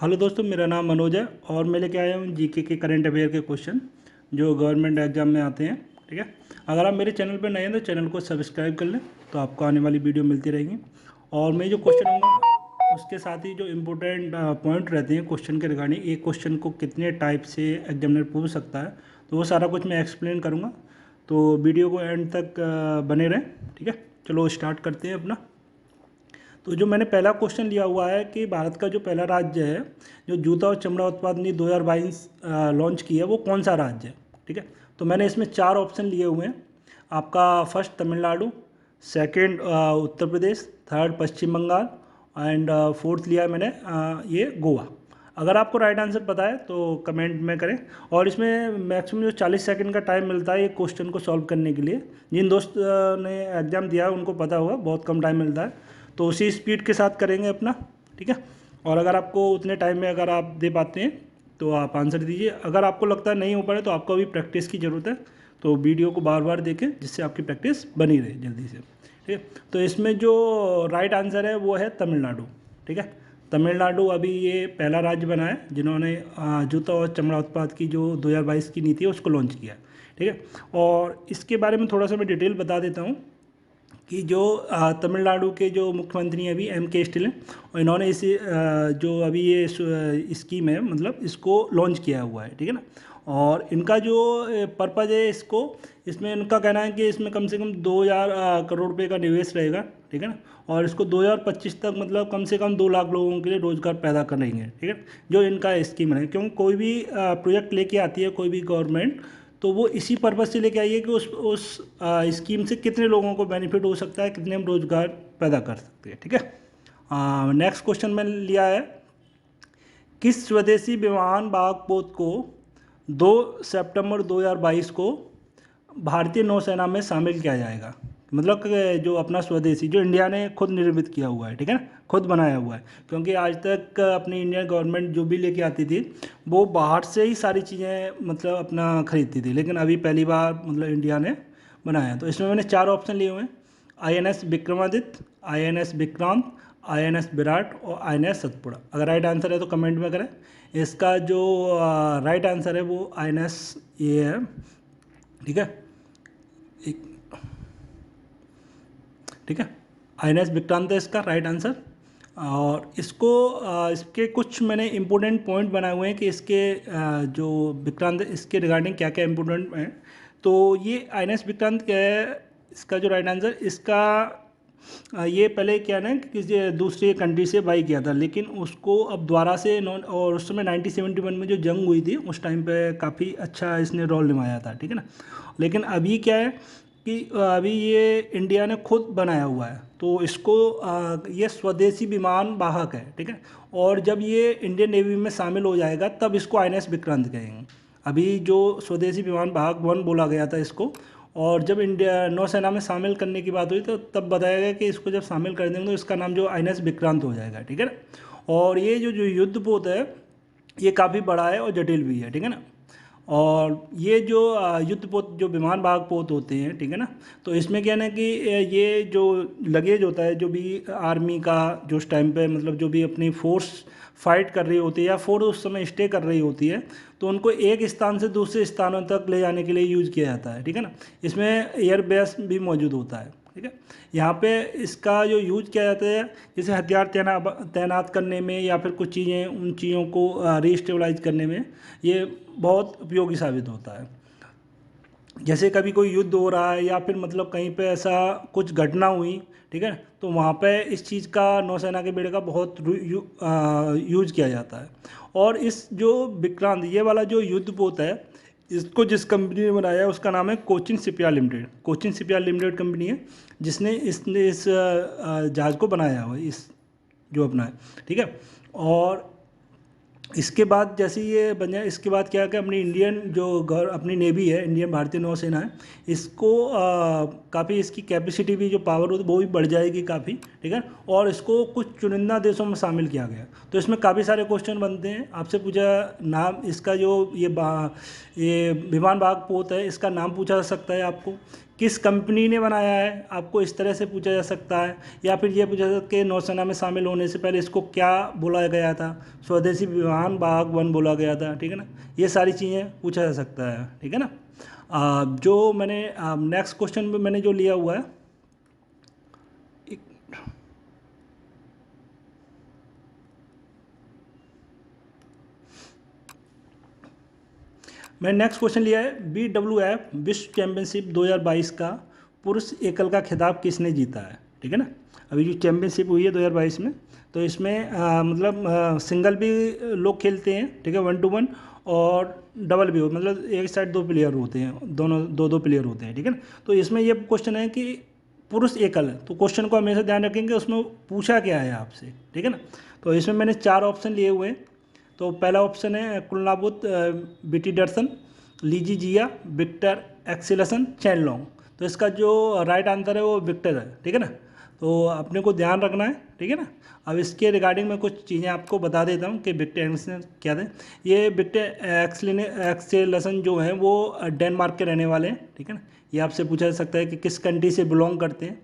Hello दोस्तों, मेरा नाम मनोज है और मैं लेके आया हूँ जीके के करंट अफेयर के क्वेश्चन जो गवर्नमेंट एग्जाम में आते हैं। ठीक है, अगर आप मेरे चैनल पर नए हैं तो चैनल को सब्सक्राइब कर लें, तो आपको आने वाली वीडियो मिलती रहेंगी। और मैं जो क्वेश्चन होंगे उसके साथ ही जो इम्पोर्टेंट पॉइंट रहते हैं क्वेश्चन के रिगार्डिंग, एक क्वेश्चन को कितने टाइप से एग्जामिनर पूछ सकता है, तो वो सारा कुछ मैं एक्सप्लेन करूँगा। तो वीडियो को एंड तक बने रहें। ठीक है, चलो स्टार्ट करते हैं अपना। तो जो मैंने पहला क्वेश्चन लिया हुआ है कि भारत का जो पहला राज्य है जो जूता और चमड़ा उत्पाद नीति 2022 लॉन्च की है, वो कौन सा राज्य है। ठीक है, तो मैंने इसमें 4 ऑप्शन लिए हुए हैं। आपका first Tamil Nadu, second Uttar Pradesh, third Paschim Bengal and fourth लिया है मैंने ये गोवा। अगर आपको राइट आंसर पता है तो कमेंट में करें। और इसमें मैक्सिमम जो 40 सेकंड का टाइम मिलता है ये क्वेश्चन को सॉल्व करने के लिए। जिन दोस्त ने एग्ज़ाम दिया है उनको पता होगा बहुत कम टाइम मिलता है, तो उसी स्पीड के साथ करेंगे अपना। ठीक है, और अगर आपको उतने टाइम में अगर आप दे पाते हैं तो आप आंसर दीजिए। अगर आपको लगता है नहीं हो पाए तो आपको अभी प्रैक्टिस की ज़रूरत है, तो वीडियो को बार बार देखें जिससे आपकी प्रैक्टिस बनी रहे जल्दी से। ठीक है, तो इसमें जो राइट आंसर है वो है तमिलनाडु। ठीक है, तमिलनाडु अभी ये पहला राज्य बना है जिन्होंने जूता और चमड़ा उत्पाद की जो 2022 की नीति है उसको लॉन्च किया है। ठीक है, और इसके बारे में थोड़ा सा मैं डिटेल बता देता हूँ कि जो तमिलनाडु के जो मुख्यमंत्री हैं अभी M.K. स्टालिन, और इन्होंने इसे जो अभी ये स्कीम है मतलब इसको लॉन्च किया हुआ है। ठीक है ना, और इनका जो पर्पज़ है इसमें इनका कहना है कि इसमें कम से कम 2000 करोड़ रुपए का निवेश रहेगा। ठीक है ना, और इसको 2025 तक मतलब कम से कम 2 लाख लोगों के लिए रोज़गार पैदा करेंगे। ठीक है, जो इनका स्कीम है, क्योंकि कोई भी प्रोजेक्ट लेके आती है कोई भी गवर्नमेंट, तो वो इसी पर्पज़ से लेके आई है कि उस स्कीम से कितने लोगों को बेनिफिट हो सकता है, कितने हम रोज़गार पैदा कर सकते हैं। ठीक है, नेक्स्ट क्वेश्चन मैंने लिया है, किस स्वदेशी विमान वाहक पोत को 2 सितंबर 2022 को भारतीय नौसेना में शामिल किया जाएगा। मतलब कि जो अपना स्वदेशी जो इंडिया ने खुद निर्मित किया हुआ है, ठीक है ना, खुद बनाया हुआ है। क्योंकि आज तक अपनी इंडियन गवर्नमेंट जो भी लेके आती थी वो बाहर से ही सारी चीज़ें मतलब अपना खरीदती थी, लेकिन अभी पहली बार मतलब इंडिया ने बनाया। तो इसमें मैंने 4 ऑप्शन लिए हुए हैं, INS Vikramaditya, INS Vikrant, INS Virat और INS सतपुड़ा। अगर राइट आंसर है तो कमेंट में करें। इसका जो राइट आंसर है वो INS ये है। ठीक है, एक ठीक है, INS विक्रांत है इसका राइट आंसर। और इसके कुछ मैंने इम्पोर्टेंट पॉइंट बनाए हुए हैं कि इसके जो विक्रांत इसके रिगार्डिंग क्या क्या इम्पोर्टेंट हैं। तो ये INS विक्रांत क्या है, इसका जो राइट आंसर इसका ये पहले क्या ना किसी दूसरे कंट्री से बाई किया था, लेकिन उसको अब दोबारा से नॉन, और उस समय 1971 में जो जंग हुई थी उस टाइम पे काफ़ी अच्छा इसने रोल निभाया था। ठीक है ना, लेकिन अभी क्या है कि अभी ये इंडिया ने खुद बनाया हुआ है, तो इसको ये स्वदेशी विमान वाहक है। ठीक है, और जब ये इंडियन नेवी में शामिल हो जाएगा तब इसको INS विक्रांत कहेंगे। अभी जो स्वदेशी विमान वाहक 1 बोला गया था इसको, और जब इंडिया नौसेना में शामिल करने की बात हुई तो तब बताया गया कि इसको जब शामिल कर देंगे तो इसका नाम जो INS विक्रांत हो जाएगा। ठीक है ना, और ये जो युद्धपोत है ये काफ़ी बड़ा है और जटिल भी है। ठीक है ना, और ये जो युद्धपोत जो विमान वाहक पोत होते हैं, ठीक है ना, तो इसमें क्या है ना कि ये जो लगेज होता है जो भी आर्मी का जो उस टाइम पे मतलब जो भी अपनी फोर्स फाइट कर रही होती है या फोर्स उस समय स्टे कर रही होती है, तो उनको एक स्थान से दूसरे स्थानों तक ले जाने के लिए यूज़ किया जाता है। ठीक है ना, इसमें एयर बेस भी मौजूद होता है। ठीक है, यहाँ पे इसका जो यूज किया जाता है जैसे हथियार तैनात करने में या फिर कुछ चीज़ें उन चीज़ों को रीस्टेबलाइज करने में ये बहुत उपयोगी साबित होता है। जैसे कभी कोई युद्ध हो रहा है या फिर मतलब कहीं पे ऐसा कुछ घटना हुई, ठीक है, तो वहाँ पे इस चीज़ का नौसेना के बेड़े का बहुत यूज किया जाता है। और इस जो विक्रांत ये वाला जो युद्धपोत है इसको जिस कंपनी ने बनाया है उसका नाम है Cochin shipyard limited. Cochin shipyard limited company है जिसने इस जहाज़ को बनाया हुआ है, इस जो अपना है। ठीक है, और इसके बाद जैसे ये बन जाए इसके बाद क्या है कि अपनी इंडियन जो अपनी नेवी है, इंडियन भारतीय नौसेना है, इसको काफ़ी इसकी कैपेसिटी भी जो पावर होती है वो भी बढ़ जाएगी काफ़ी। ठीक है, और इसको कुछ चुनिंदा देशों में शामिल किया गया। तो इसमें काफ़ी सारे क्वेश्चन बनते हैं। आपसे पूछा नाम इसका जो ये विमान वाहक पोत है इसका नाम पूछा जा सकता है आपको किस कंपनी ने बनाया है, आपको इस तरह से पूछा जा सकता है। या फिर ये पूछा जा सकता है कि नौसेना में शामिल होने से पहले इसको क्या बोला गया था, स्वदेशी विमान वाहक वन बोला गया था, ठीक है ना। ये सारी चीज़ें पूछा जा सकता है, ठीक है ना। जो मैंने नेक्स्ट क्वेश्चन में मैंने जो लिया हुआ है, मैंने नेक्स्ट क्वेश्चन लिया है, BWF विश्व चैंपियनशिप 2022 का पुरुष एकल का खिताब किसने जीता है, ठीक है ना। अभी जो चैंपियनशिप हुई है 2022 में, तो इसमें मतलब सिंगल भी लोग खेलते हैं, ठीक है, 1 to 1, और डबल भी हो, मतलब एक साइड 2 प्लेयर होते हैं, दोनों 2 प्लेयर होते हैं, ठीक है ना। तो इसमें ये क्वेश्चन है कि पुरुष एकल है, तो क्वेश्चन को हमेशा ध्यान रखेंगे उसमें पूछा क्या है आपसे, ठीक है ना। तो इसमें मैंने 4 ऑप्शन लिए हुए हैं। तो पहला ऑप्शन है कुलनाबुत बिटिडरसन, लीजी जिया, विक्टर एक्सेलसन, चैनलोंग। तो इसका जो राइट आंसर है वो विक्टर है, ठीक है ना। तो अपने को ध्यान रखना है, ठीक है ना। अब इसके रिगार्डिंग मैं कुछ चीज़ें आपको बता देता हूँ कि विक्टर एक्सेलसन क्या थे। ये विक्टर एक्सेलसन जो हैं वो डेनमार्क के रहने वाले हैं, ठीक है ना। ये आपसे पूछा जा सकता है कि किस कंट्री से बिलोंग करते हैं।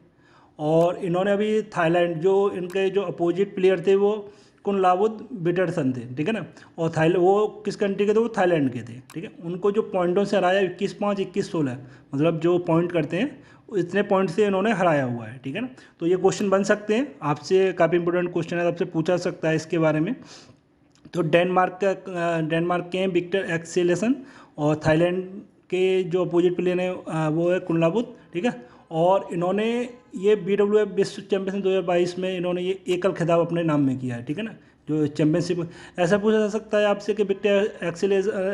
और इन्होंने अभी थाईलैंड, जो इनके जो अपोजिट प्लेयर थे वो कुनलावुत बिटरसन थे, ठीक है ना। और वो किस कंट्री के थे, वो थाईलैंड के थे, ठीक है। उनको जो पॉइंटों से हराया 21-5, 21-16, मतलब जो पॉइंट करते हैं इतने पॉइंट से इन्होंने हराया हुआ है, ठीक है ना। तो ये क्वेश्चन बन सकते हैं आपसे, काफ़ी इंपॉर्टेंट क्वेश्चन है, आपसे पूछा सकता है इसके बारे में। तो डेनमार्क के हैं विक्टर एक्सेलसन, और थाईलैंड के जो अपोजिट प्लेयर हैं वो है कुनलाबुत, ठीक है। और इन्होंने ये BWF विश्व चैंपियनशिप 2022 में इन्होंने ये एकल खिताब अपने नाम में किया है, ठीक है ना। जो चैंपियनशिप, ऐसा पूछा जा सकता है आपसे कि विक्टर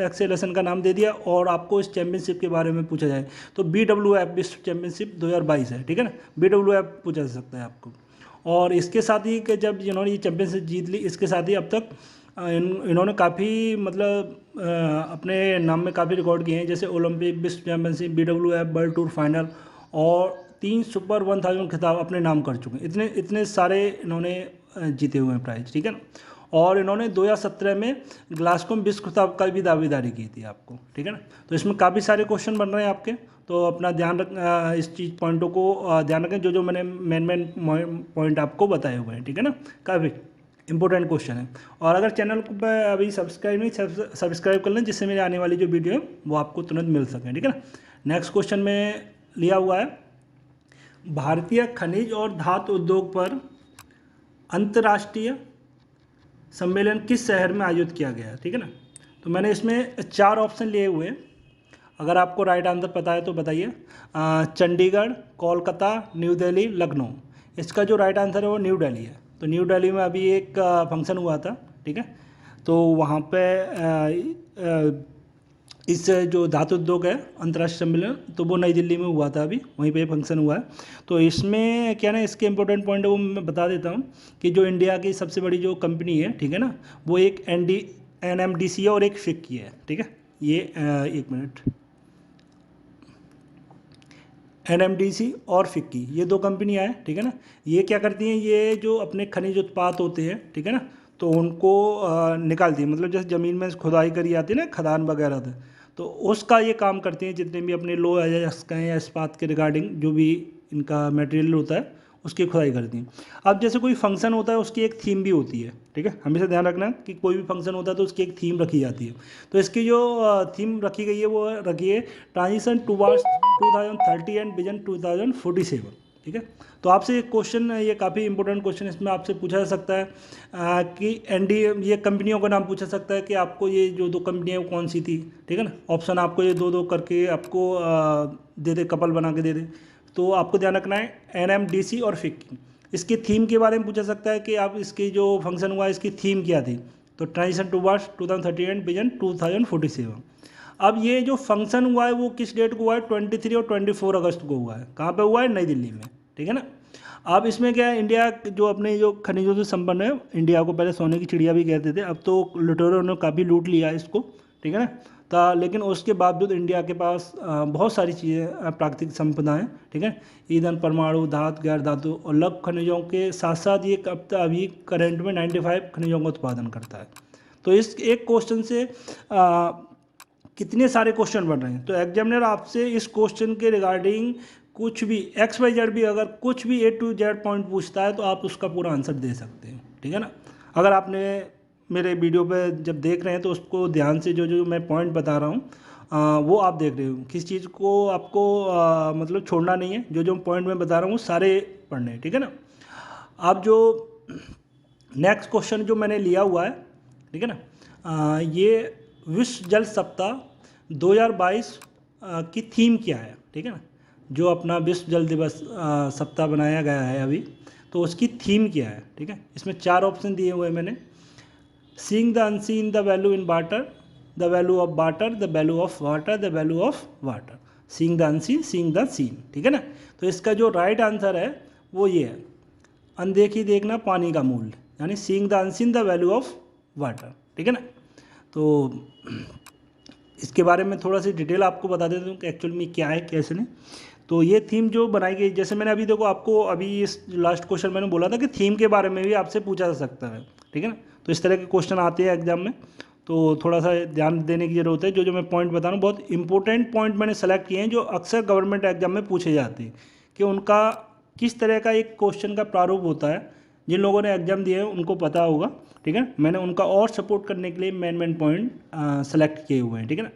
एक्सेलसन का नाम दे दिया और आपको इस चैंपियनशिप के बारे में पूछा जाए, तो BWF विश्व चैंपियनशिप 2022 है, ठीक है ना। BWF पूछा जा सकता है आपको। और इसके साथ ही कि जब इन्होंने ये चैंपियनशिप जीत ली, इसके साथ ही अब तक इन्होंने काफ़ी मतलब अपने नाम में काफ़ी रिकॉर्ड किए हैं, जैसे ओलंपिक, विश्व championship, BWF world tour final, और 3 सुपर 1000 खिताब अपने नाम कर चुके हैं। इतने सारे इन्होंने जीते हुए हैं प्राइज, ठीक है ना। और इन्होंने 2017 में ग्लासगो विश्व खिताब का भी दावेदारी की थी आपको, ठीक है ना। तो इसमें काफ़ी सारे क्वेश्चन बन रहे हैं आपके, तो अपना ध्यान रख, इस चीज़ पॉइंटों को ध्यान रखें, जो मैंने मेन पॉइंट आपको बताए हुए हैं, ठीक है ना। काफ़ी इंपॉर्टेंट क्वेश्चन है। और अगर चैनल को अभी सब्सक्राइब नहीं, सब्सक्राइब कर लें, जिससे मेरी आने वाली जो वीडियो है वो आपको तुरंत मिल सके, ठीक है ना। नेक्स्ट क्वेश्चन में लिया हुआ है, भारतीय खनिज और धातु उद्योग पर अंतर्राष्ट्रीय सम्मेलन किस शहर में आयोजित किया गया है, ठीक है ना। तो मैंने इसमें 4 ऑप्शन लिए हुए हैं, अगर आपको राइट आंसर पता है तो बताइए। चंडीगढ़, कोलकाता, न्यू दिल्ली, लखनऊ। इसका जो राइट आंसर है वो न्यू दिल्ली है। तो न्यू दिल्ली में अभी एक फंक्शन हुआ था, ठीक है। तो वहाँ पे इस जो धातु उद्योग है अंतर्राष्ट्रीय सम्मेलन, तो वो नई दिल्ली में हुआ था, अभी वहीं पे फंक्शन हुआ है। तो इसमें क्या ना, इसके इंपॉर्टेंट पॉइंट है वो मैं बता देता हूँ कि जो इंडिया की सबसे बड़ी जो कंपनी है, ठीक है ना, वो एक NMDC है और एक FICCI है, ठीक है। ये एक मिनट, NMDC और FICCI, ये 2 कंपनियाँ हैं, ठीक है ना। ये क्या करती हैं, ये जो अपने खनिज उत्पाद होते हैं, ठीक है ना, तो उनको निकालती है, मतलब जैसे ज़मीन में खुदाई करी जाती है ना, खदान वगैरह थे, तो उसका ये काम करती हैं। जितने भी अपने लोहा या इस्पात के रिगार्डिंग जो भी इनका मटेरियल होता है उसकी खुदाई करती हैं। अब जैसे कोई फंक्शन होता है उसकी एक थीम भी होती है, ठीक है। हमेशा ध्यान रखना कि कोई भी फंक्शन होता है तो उसकी एक थीम रखी जाती है। तो इसकी जो थीम रखी गई है वो रखी है ट्रांजिशन टूवर्ड्स 2030 एंड विजन 2047, ठीक है। तो आपसे एक क्वेश्चन, ये काफ़ी इंपॉर्टेंट क्वेश्चन इसमें आपसे पूछा जा सकता है कि ये कंपनियों का नाम पूछा सकता है कि आपको ये जो 2 कंपनियाँ वो कौन सी थी, ठीक है ना। ऑप्शन आपको ये 2-2 करके आपको दे दे, कपल बना के दे दे। तो आपको ध्यान रखना है NMDC और FICCI। इसकी थीम के बारे में पूछा सकता है कि आप इसकी जो फंक्शन हुआ इसकी थीम क्या थी, तो ट्रांजिशन टूवर्ड्स 2030 एंड विजन 2047। अब ये जो फंक्शन हुआ है वो किस डेट को हुआ है, 23 और 24 अगस्त को हुआ है। कहाँ पे हुआ है, नई दिल्ली में, ठीक है ना। अब इसमें क्या है, इंडिया जो अपने जो खनिजों से संपन्न है, इंडिया को पहले सोने की चिड़िया भी कहते थे, अब तो लुटेरों ने काफ़ी लूट लिया है इसको, ठीक है ना। लेकिन उसके बावजूद इंडिया के पास बहुत सारी चीज़ें प्राकृतिक संपदा हैं, ठीक है। ईंधन, परमाणु, धातु, गैर धातु और लघु खनिजों के साथ साथ ये अभी करंट में 95 खनिजों का उत्पादन करता है। तो इस एक क्वेश्चन से कितने सारे क्वेश्चन बन रहे हैं। तो एग्जामिनर आपसे इस क्वेश्चन के रिगार्डिंग कुछ भी XYZ भी अगर कुछ भी A to Z पॉइंट पूछता है तो आप उसका पूरा आंसर दे सकते हैं, ठीक है ना। अगर आपने मेरे वीडियो पे जब देख रहे हैं तो उसको ध्यान से जो जो मैं पॉइंट बता रहा हूँ वो आप देख रहे हो, किस चीज़ को आपको मतलब छोड़ना नहीं है, जो जो पॉइंट मैं बता रहा हूँ वो सारे पढ़ने हैं, ठीक है ना। अब जो नेक्स्ट क्वेश्चन जो मैंने लिया हुआ है, ठीक है ना, ये विश्व जल सप्ताह 2022 की थीम क्या है, ठीक है ना। जो अपना विश्व जल दिवस सप्ताह बनाया गया है अभी, तो उसकी थीम क्या है, ठीक है। इसमें 4 ऑप्शन दिए हुए हैं मैंने। Seeing the unseen, the value in water, the value of water, the value of water, the value of water. Seeing the unseen, seeing the seen, ठीक है ना। तो इसका जो राइट आंसर है वो ये है, अनदेखी देखना पानी का मूल्य, यानी seeing the unseen, the value of water, ठीक है ना। तो इसके बारे में थोड़ा सी डिटेल आपको बता देता हूँ कि एक्चुअल में क्या है कैसे नहीं। तो ये थीम जो बनाई गई, जैसे मैंने अभी देखो आपको अभी इस लास्ट क्वेश्चन मैंने बोला था कि थीम के बारे में भी आपसे पूछा जा सकता है, ठीक है ना। तो इस तरह के क्वेश्चन आते हैं एग्जाम में, तो थोड़ा सा ध्यान देने की ज़रूरत है। जो जो मैं पॉइंट बता रहा हूँ बहुत इंपॉर्टेंट पॉइंट मैंने सेलेक्ट किए हैं जो अक्सर गवर्नमेंट एग्जाम में पूछे जाते हैं कि उनका किस तरह का एक क्वेश्चन का प्रारूप होता है। जिन लोगों ने एग्जाम दिए हैं उनको पता होगा, ठीक है। मैंने उनका और सपोर्ट करने के लिए मेन पॉइंट सेलेक्ट किए हुए हैं, ठीक है ना।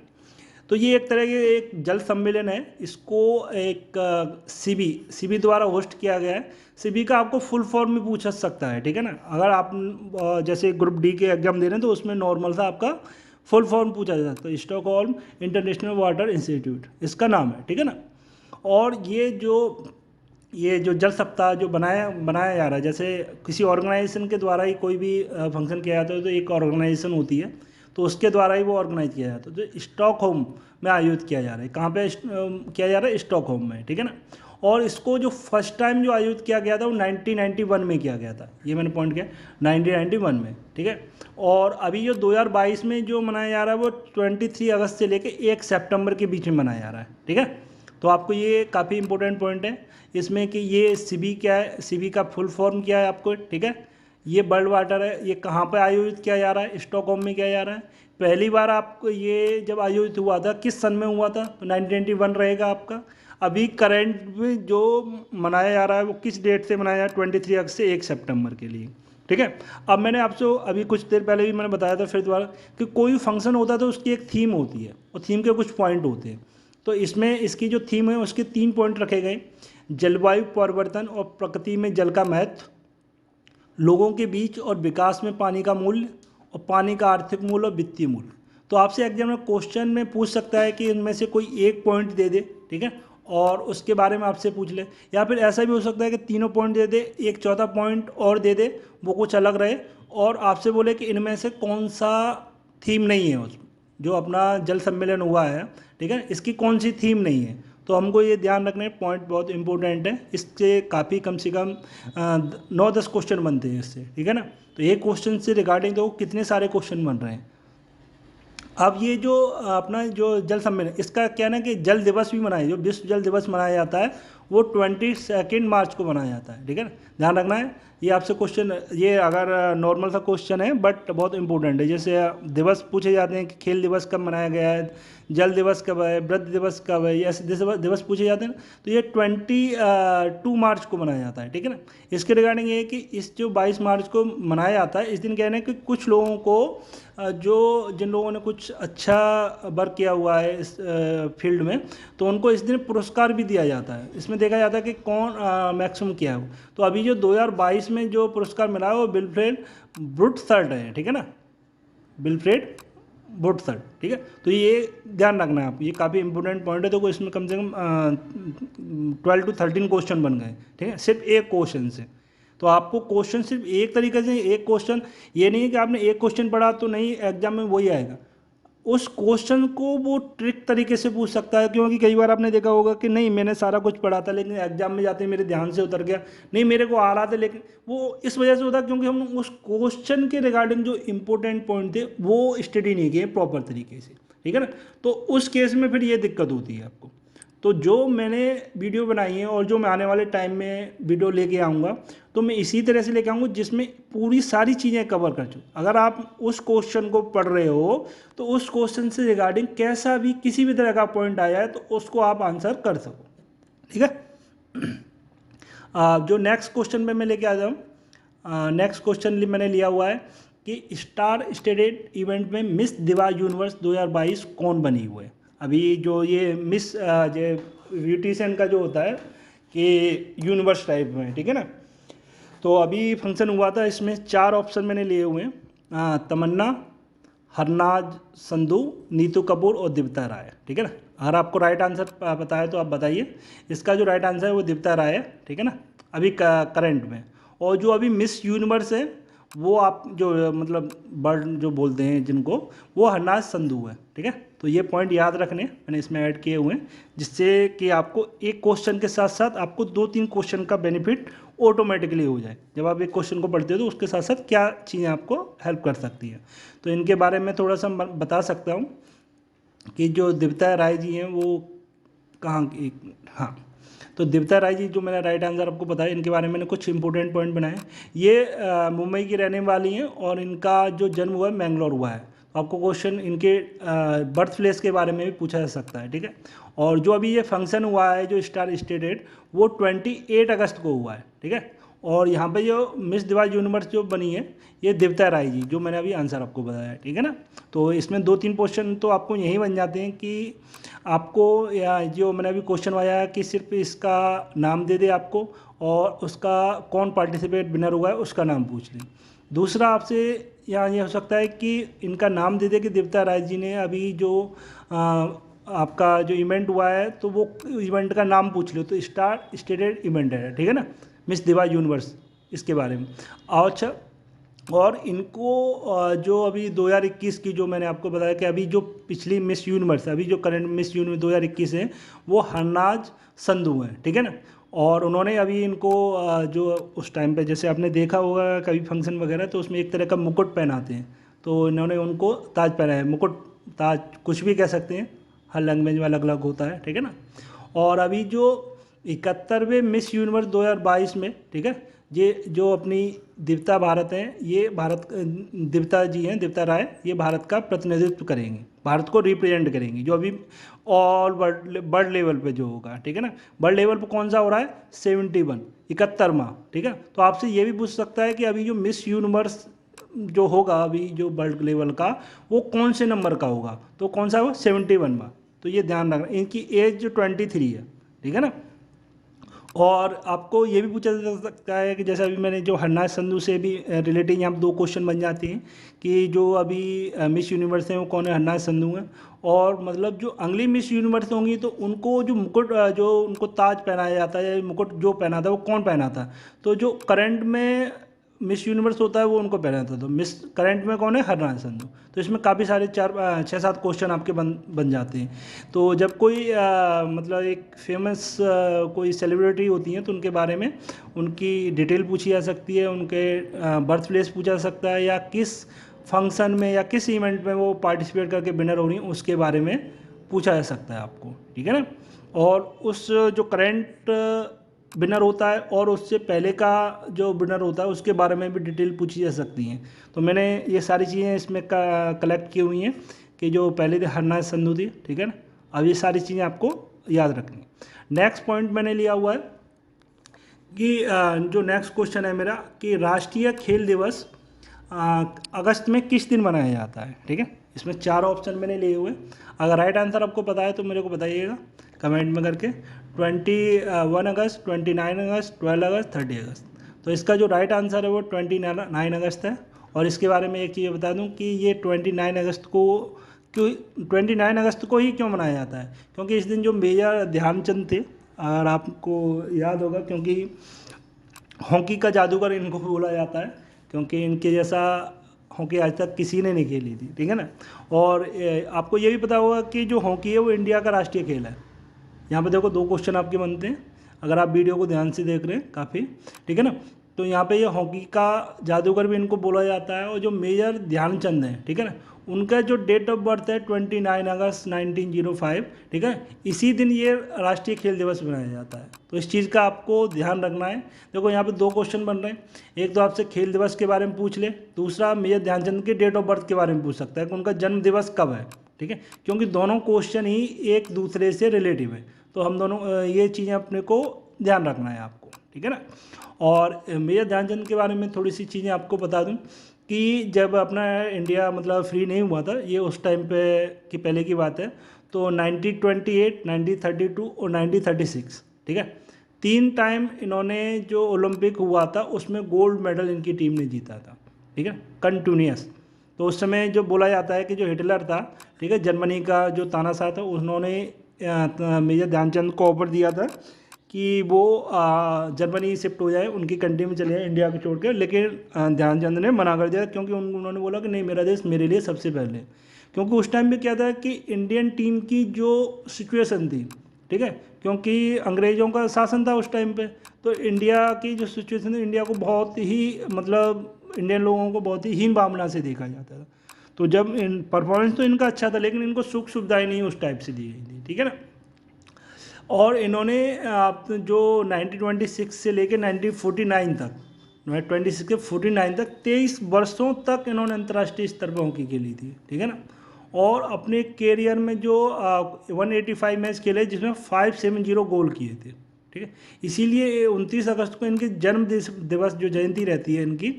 तो ये एक तरह के एक जल सम्मेलन है, इसको एक सीबी द्वारा होस्ट किया गया है। सीबी का आपको फुल फॉर्म में पूछ सकता है, ठीक है ना। अगर आप जैसे ग्रुप डी के एग्जाम दे रहे हैं तो उसमें नॉर्मल सा आपका फुल फॉर्म पूछा जा सकता है, स्टॉकहोल्म इंटरनेशनल वाटर इंस्टीट्यूट इसका नाम है, ठीक है ना। और ये जो जल सप्ताह जो बनाया जा रहा है, जैसे किसी ऑर्गेनाइजेशन के द्वारा ही कोई भी फंक्शन किया जाता है, तो एक ऑर्गेनाइजेशन होती है तो उसके द्वारा ही वो ऑर्गेनाइज किया जाता है। तो स्टॉकहोम में आयोजित किया जा रहा है, कहाँ पे किया जा रहा है, स्टॉकहोम में, ठीक है ना। और इसको जो फर्स्ट टाइम जो आयोजित किया गया था वो 1991 में किया गया था, ये मैंने पॉइंट किया 1991 में, ठीक है। और अभी जो 2022 में जो मनाया जा रहा है वो 23 अगस्त से लेकर 1 सितंबर के बीच में मनाया जा रहा है, ठीक है। तो आपको ये काफ़ी इंपॉर्टेंट पॉइंट है इसमें कि ये सीबी क्या है, सीबी का फुल फॉर्म क्या है आपको, ठीक है। ये वर्ल्ड वाटर है, ये कहाँ पर आयोजित किया जा रहा है, स्टॉकहोम में किया जा रहा है। पहली बार आपको ये जब आयोजित हुआ था किस सन में हुआ था, तो 1991 रहेगा आपका। अभी करंट में जो मनाया जा रहा है वो किस डेट से मनाया जा रहा है, 23 अगस्त से 1 सितंबर के लिए, ठीक है। अब मैंने आपसे अभी कुछ देर पहले भी मैंने बताया था फिर दोबारा कि कोई फंक्शन होता है तो उसकी एक थीम होती है और थीम के कुछ पॉइंट होते हैं। तो इसमें इसकी जो थीम है उसके 3 पॉइंट रखे गए, जलवायु परिवर्तन और प्रकृति में जल का महत्व, लोगों के बीच और विकास में पानी का मूल्य, और पानी का आर्थिक मूल्य और वित्तीय मूल्य। तो आपसे एग्जाम में क्वेश्चन में पूछ सकता है कि इनमें से कोई एक पॉइंट दे दे, ठीक है, और उसके बारे में आपसे पूछ ले, या फिर ऐसा भी हो सकता है कि तीनों पॉइंट दे दे, एक चौथा पॉइंट और दे दे, वो कुछ अलग रहे, और आपसे बोले कि इनमें से कौन सा थीम नहीं है उस जो अपना जल सम्मेलन हुआ है, ठीक है, इसकी कौन सी थीम नहीं है। तो हमको ये ध्यान रखने पॉइंट बहुत इंपॉर्टेंट है, इससे काफ़ी कम से कम 9-10 क्वेश्चन बनते हैं इससे, ठीक है ना। तो एक क्वेश्चन से रिगार्डिंग तो कितने सारे क्वेश्चन बन रहे हैं। अब ये जो अपना जो जल सम्मेलन, इसका क्या ना कि जल दिवस भी मनाया, जो विश्व जल दिवस मनाया जाता है वो 22 मार्च को मनाया जाता है, ठीक है ना, ध्यान रखना है। ये आपसे क्वेश्चन, ये अगर नॉर्मल सा क्वेश्चन है बट बहुत इंपॉर्टेंट है। जैसे दिवस पूछे जाते हैं कि खेल दिवस कब मनाया गया है, जल दिवस कब है, वृद्ध दिवस कब है, ये ऐसे दिवस पूछे जाते हैं ना। तो ये 22 मार्च को मनाया जाता है, ठीक है ना। इसके रिगार्डिंग ये है कि इस जो 22 मार्च को मनाया जाता है, इस दिन कहना है कि कुछ लोगों को जिन लोगों ने कुछ अच्छा वर्क किया हुआ है इस फील्ड में, तो उनको इस दिन पुरस्कार भी दिया जाता है। इसमें देखा जाता है कि कौन मैक्सिमम किया है। तो अभी जो 2022 में जो पुरस्कार मिला है वो विल्फ्रेड ब्रूटसर्ट है, ठीक है ना, विल्फ्रेड ब्रूटसर्ट, ठीक है। तो ये ध्यान रखना है आप, ये काफ़ी इंपॉर्टेंट पॉइंट है। तो इसमें कम से कम 12 to 13 क्वेश्चन बन गए, ठीक है, सिर्फ एक क्वेश्चन से। तो आपको क्वेश्चन सिर्फ एक तरीके से, एक क्वेश्चन, ये नहीं है कि आपने एक क्वेश्चन पढ़ा तो नहीं एग्जाम में वही आएगा, उस क्वेश्चन को वो ट्रिक तरीके से पूछ सकता है। क्योंकि कई बार आपने देखा होगा कि नहीं मैंने सारा कुछ पढ़ा था लेकिन एग्जाम में जाते मेरे ध्यान से उतर गया, नहीं मेरे को आ रहा था, लेकिन वो इस वजह से होता क्योंकि हम उस क्वेश्चन के रिगार्डिंग जो इंपॉर्टेंट पॉइंट थे वो स्टडी नहीं किए प्रॉपर तरीके से, ठीक है ना। तो उस केस में फिर ये दिक्कत होती है आपको। तो जो मैंने वीडियो बनाई है और जो मैं आने वाले टाइम में वीडियो लेके आऊँगा, तो मैं इसी तरह से लेके आऊँगा जिसमें पूरी सारी चीज़ें कवर कर चुकी। अगर आप उस क्वेश्चन को पढ़ रहे हो तो उस क्वेश्चन से रिगार्डिंग कैसा भी किसी भी तरह का पॉइंट आ जाए तो उसको आप आंसर कर सको, ठीक है। जो नेक्स्ट क्वेश्चन में मैं लेके आ जाऊँ, नेक्स्ट क्वेश्चन मैंने लिया हुआ है कि स्टार स्टेटेड इवेंट में मिस दिवा यूनिवर्स 2022 कौन बनी हुई है। अभी जो ये मिस जो ब्यूटिशियन का जो होता है कि यूनिवर्स टाइप में, ठीक है ना। तो अभी फंक्शन हुआ था, इसमें 4 ऑप्शन मैंने लिए हुए हैं, तमन्ना, हरनाज संधू, नीतू कपूर और दीप्ता राय, ठीक है ना। अगर आपको राइट आंसर पता है तो आप बताइए। इसका जो राइट आंसर है वो दीप्ता राय है, ठीक है ना, अभी करंट में। और जो अभी मिस यूनिवर्स है वो आप जो मतलब बर्ड जो बोलते हैं जिनको, वो हरनाज संधू है, ठीक है। तो ये पॉइंट याद रखने मैंने इसमें ऐड किए हुए हैं, जिससे कि आपको एक क्वेश्चन के साथ साथ आपको 2-3 क्वेश्चन का बेनिफिट ऑटोमेटिकली हो जाए। जब आप एक क्वेश्चन को पढ़ते हो तो उसके साथ साथ क्या चीज़ें आपको हेल्प कर सकती है, तो इनके बारे में थोड़ा सा बता सकता हूँ कि जो दीप्ता राय जी हैं वो कहाँ की। हाँ, तो दीप्ता राय जी जो मेरा राइट आंसर आपको बताया, इनके बारे में मैंने कुछ इंपॉर्टेंट पॉइंट बनाए। ये मुंबई की रहने वाली हैं और इनका जो जन्म हुआ है मैंगलोर हुआ है। तो आपको क्वेश्चन इनके बर्थ प्लेस के बारे में भी पूछा जा सकता है, ठीक है। और जो अभी ये फंक्शन हुआ है जो स्टार स्टेटेड, वो 28 अगस्त को हुआ है, ठीक है। और यहाँ पे जो मिस दिवा यूनिवर्स जो बनी है ये दीप्ता राय जी, जो मैंने अभी आंसर आपको बताया है, ठीक है ना। तो इसमें 2-3 क्वेश्चन तो आपको यही बन जाते हैं कि आपको, या जो मैंने अभी क्वेश्चन आया है कि सिर्फ इसका नाम दे दे आपको और उसका कौन पार्टिसिपेट विनर हुआ है उसका नाम पूछ लें। दूसरा आपसे यहाँ ये हो सकता है कि इनका नाम दे दे कि दीप्ता राय जी ने अभी जो आपका जो इवेंट हुआ है तो वो इवेंट का नाम पूछ लो, तो स्टार स्टेटेड इवेंट है, ठीक है ना, मिस दिवा यूनिवर्स इसके बारे में। अच्छा, और इनको जो अभी 2021 की जो मैंने आपको बताया कि अभी जो पिछली मिस यूनिवर्स, अभी जो करंट मिस यूनिवर्स 2021 है वो हरनाज संधू हैं, ठीक है ना। और उन्होंने अभी इनको जो उस टाइम पे जैसे आपने देखा होगा कभी फंक्शन वगैरह, तो उसमें एक तरह का मुकुट पहनाते हैं, तो इन्होंने उनको ताज पहनाया है। मुकुट, ताज, कुछ भी कह सकते हैं, हर लैंग्वेज में अलग अलग होता है, ठीक है ना। और अभी जो 71वें मिस यूनिवर्स 2022 में, ठीक है, ये जो अपनी दीप्ता भारत हैं, ये भारत दीप्ता जी हैं, दीप्ता राय, ये भारत का प्रतिनिधित्व करेंगे, भारत को रिप्रेजेंट करेंगी, जो अभी ऑल वर्ल्ड लेवल पे जो होगा, ठीक है ना। वर्ल्ड लेवल पे कौन सा हो रहा है, 71, 71वां, ठीक है। तो आपसे ये भी पूछ सकता है कि अभी जो मिस यूनिवर्स जो होगा अभी जो वर्ल्ड लेवल का, वो कौन से नंबर का होगा, तो कौन सा होगा, 71वां। तो ये ध्यान रखना, इनकी एज जो 23 है, ठीक है ना। और आपको ये भी पूछा जा सकता है कि जैसे अभी मैंने जो हरनाज संधू से भी रिलेटेड यहाँ 2 क्वेश्चन बन जाते हैं कि जो अभी मिस यूनिवर्स हैं वो कौन है, हरनाज संधू हैं। और मतलब जो अगली मिस यूनिवर्स होंगी तो उनको जो मुकुट जो उनको ताज पहनाया जाता है, मुकुट जो पहना था वो कौन पहना था, तो जो करंट में मिस यूनिवर्स होता है वो उनको पहना था, तो मिस करंट में कौन है, हरनाज संधू। तो इसमें काफ़ी सारे 6-7 क्वेश्चन आपके बन जाते हैं। तो जब कोई मतलब एक फेमस कोई सेलिब्रिटी होती हैं तो उनके बारे में उनकी डिटेल पूछी जा सकती है, उनके बर्थ प्लेस पूछा जा सकता है, या किस फंक्शन में या किस इवेंट में वो पार्टिसिपेट करके विनर हो रही हैं उसके बारे में पूछा जा सकता है आपको, ठीक है ना। और उस जो करंट विनर होता है और उससे पहले का जो विनर होता है उसके बारे में भी डिटेल पूछी जा सकती हैं। तो मैंने ये सारी चीज़ें इसमें कलेक्ट की हुई हैं कि जो पहले थे हरनाज संधू थी, ठीक है ना। अब ये सारी चीज़ें आपको याद रखनी। नेक्स्ट पॉइंट मैंने लिया हुआ है कि जो नेक्स्ट क्वेश्चन है मेरा कि राष्ट्रीय खेल दिवस अगस्त में किस दिन मनाया जाता है, ठीक है। इसमें 4 ऑप्शन मैंने लिए हुए। अगर राइट आंसर आपको पता है तो मेरे को बताइएगा कमेंट में करके। 21 अगस्त, 29 अगस्त, 12 अगस्त, 30 अगस्त। तो इसका जो राइट आंसर है वो 29 अगस्त है। और इसके बारे में एक चीज़ बता दूं कि ये 29 अगस्त को क्यों, 29 अगस्त को ही क्यों मनाया जाता है, क्योंकि इस दिन जो मेजर ध्यानचंद थे, अगर आपको याद होगा, क्योंकि हॉकी का जादूगर इनको बोला जाता है, क्योंकि इनके जैसा हॉकी आज तक किसी ने नहीं खेली थी, ठीक है ना। और आपको ये भी पता होगा कि जो हॉकी है वो इंडिया का राष्ट्रीय खेल है। यहाँ पे देखो 2 क्वेश्चन आपके बनते हैं अगर आप वीडियो को ध्यान से देख रहे हैं काफ़ी, ठीक है ना। तो यहाँ पे ये हॉकी का जादूगर भी इनको बोला जाता है, और जो मेजर ध्यानचंद हैं, ठीक है ना, उनका जो डेट ऑफ बर्थ है 29 अगस्त 1905, ठीक है। इसी दिन ये राष्ट्रीय खेल दिवस मनाया जाता है। तो इस चीज़ का आपको ध्यान रखना है। देखो यहाँ पे 2 क्वेश्चन बन रहे हैं, एक तो आपसे खेल दिवस के बारे में पूछ ले, दूसरा मेजर ध्यानचंद के डेट ऑफ बर्थ के बारे में पूछ सकता है कि उनका जन्म दिवस कब है, ठीक है, क्योंकि दोनों क्वेश्चन ही एक दूसरे से रिलेटिव है। तो हम दोनों ये चीज़ें अपने को ध्यान रखना है आपको, ठीक है ना। और मेजर ध्यानचंद के बारे में थोड़ी सी चीज़ें आपको बता दूं कि जब अपना इंडिया मतलब फ्री नहीं हुआ था, ये उस टाइम पे की पहले की बात है, तो 1928, 1932 और 1936, ठीक है, 3 टाइम इन्होंने जो ओलंपिक हुआ था उसमें गोल्ड मेडल इनकी टीम ने जीता था, ठीक है, कंटिन्यूस। तो उस समय जो बोला जाता है कि जो हिटलर था, ठीक है, जर्मनी का जो तानाशाह था, उन्होंने मेजर ध्यानचंद को ऑफर दिया था कि वो जर्मनी शिफ्ट हो जाए, उनकी कंट्री में चले जाए इंडिया को छोड़ के, लेकिन ध्यानचंद ने मना कर दिया क्योंकि उन्होंने बोला कि नहीं, मेरा देश मेरे लिए सबसे पहले। क्योंकि उस टाइम में क्या था कि इंडियन टीम की जो सिचुएशन थी, ठीक है, क्योंकि अंग्रेज़ों का शासन था उस टाइम पे, तो इंडिया की जो सिचुएशन थी, इंडिया को बहुत ही मतलब इंडियन लोगों को बहुत ही हीन भावना से देखा जाता था। तो जब परफॉर्मेंस तो इनका अच्छा था, लेकिन इनको सुख सुविधाएं नहीं उस टाइप से दी गई थी, ठीक है ना। और इन्होंने जो 1926 से लेकर 1949 तक, 26 के 49 तक 23 वर्षों तक इन्होंने अंतर्राष्ट्रीय स्तर पर हॉकी खेली थी, ठीक है ना। और अपने कैरियर में जो 185 मैच खेले, जिसमें 570 गोल किए थे, ठीक है। इसीलिए 29 अगस्त को इनकी जन्म दिवस जो जयंती रहती है इनकी,